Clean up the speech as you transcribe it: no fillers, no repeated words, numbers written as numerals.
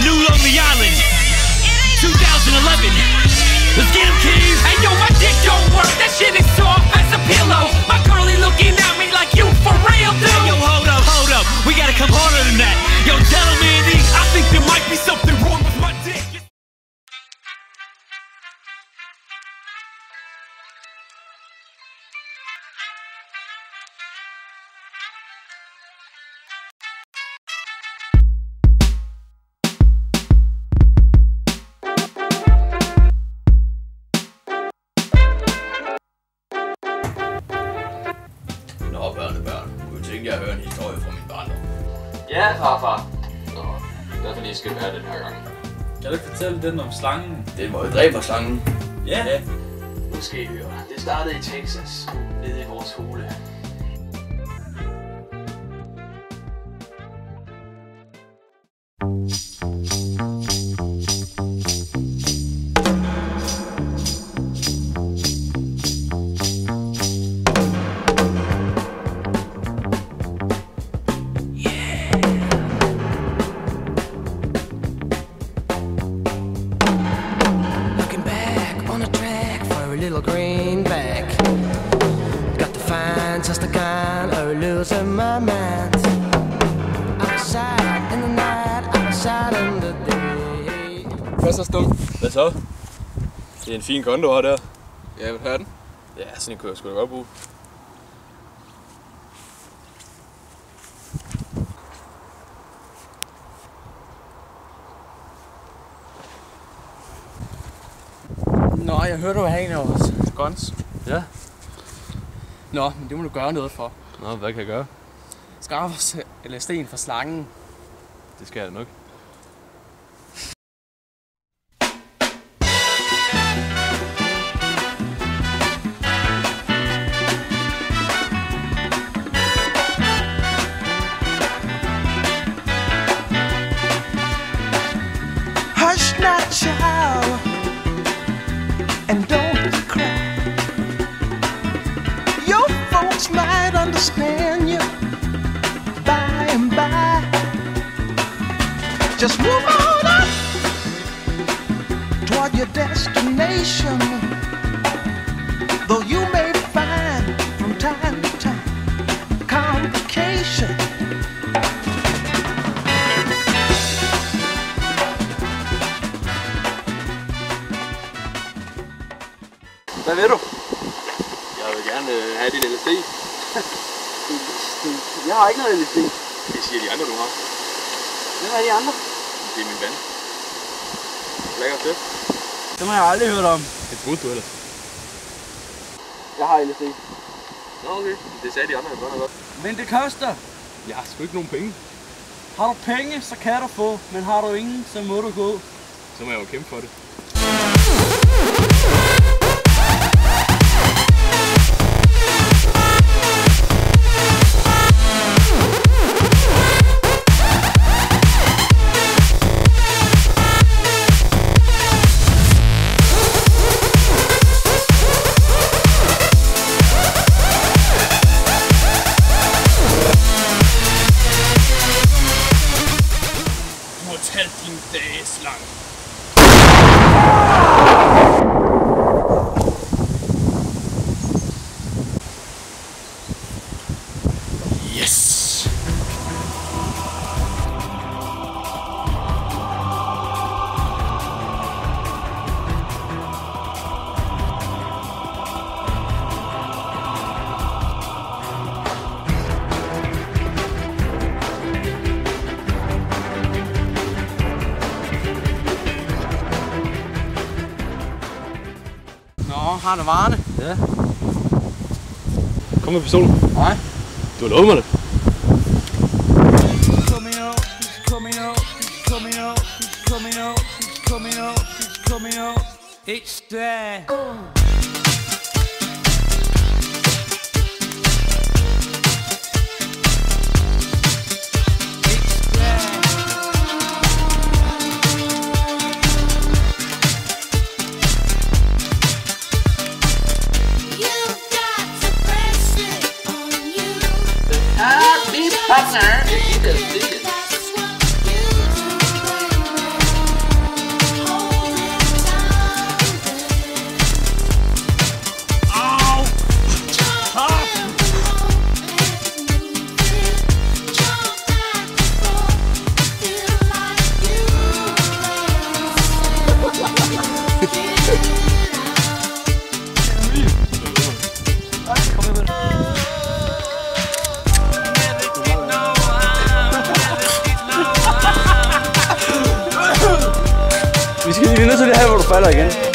New Lonely Island, 2011. Let's get him, Keys. Hey yo, my dick don't work, that shit is soft as a pillow. My girlie looking at me like you for real, dude. Hey, yo, hold up, we gotta come harder than that. Yo, tell him, Andy, I think there might be something wrong with my dick. Nå, børnebørn. Kunne tænke jer at høre en historie fra min barndom? Ja, farfar. Nå, derfor lige skal være den her gang. Kan du ikke fortælle den om slangen? Den var jo dræberslangen. Ja. Nu skal I høre. Det startede i Texas, nede i vores hule. Little greenback, got to find just a kind of losing my mind. Outside in the night, outside in the day. Hvad så, Stum? Hvad så? Det er en fin kondo her der. Ja, jeg vil have den. Ja, sådan en kunne jeg sgu da godt bruge. Nå, jeg hørte, du har en af vores guns. Ja. Nå, men det må du gøre noget for. Nå, hvad kan jeg gøre? Skaffe os LSD'en for slangen. Det skal jeg da nok. Hush not, child, and don't cry. Your folks might understand you by and by. Just move on up toward your destination, though you may find from time to time complications. Hvad vil du? Jeg vil gerne have din LSD. Jeg har ikke noget LSD. Det siger de andre, du har. Hvem er de andre? Det er min ven. Lækker fedt. Det har jeg aldrig hørt om. Det burde du ellers. Jeg har LSD. Nå, okay. Det sagde de andre, jeg godt. Men det koster. Jeg har sgu ikke nogen penge. Har du penge, så kan du få. Men har du ingen, så må du gå. Så må jeg jo kæmpe for det. Du har talt din dages lang. Yes! Nå, har du varerne? Ja. Kom med pistolen. Nej. Du har lovet mig det. Coming up, coming up, coming up, coming up, coming up, coming up. It's there. Partner. det her, hvor du falder igen.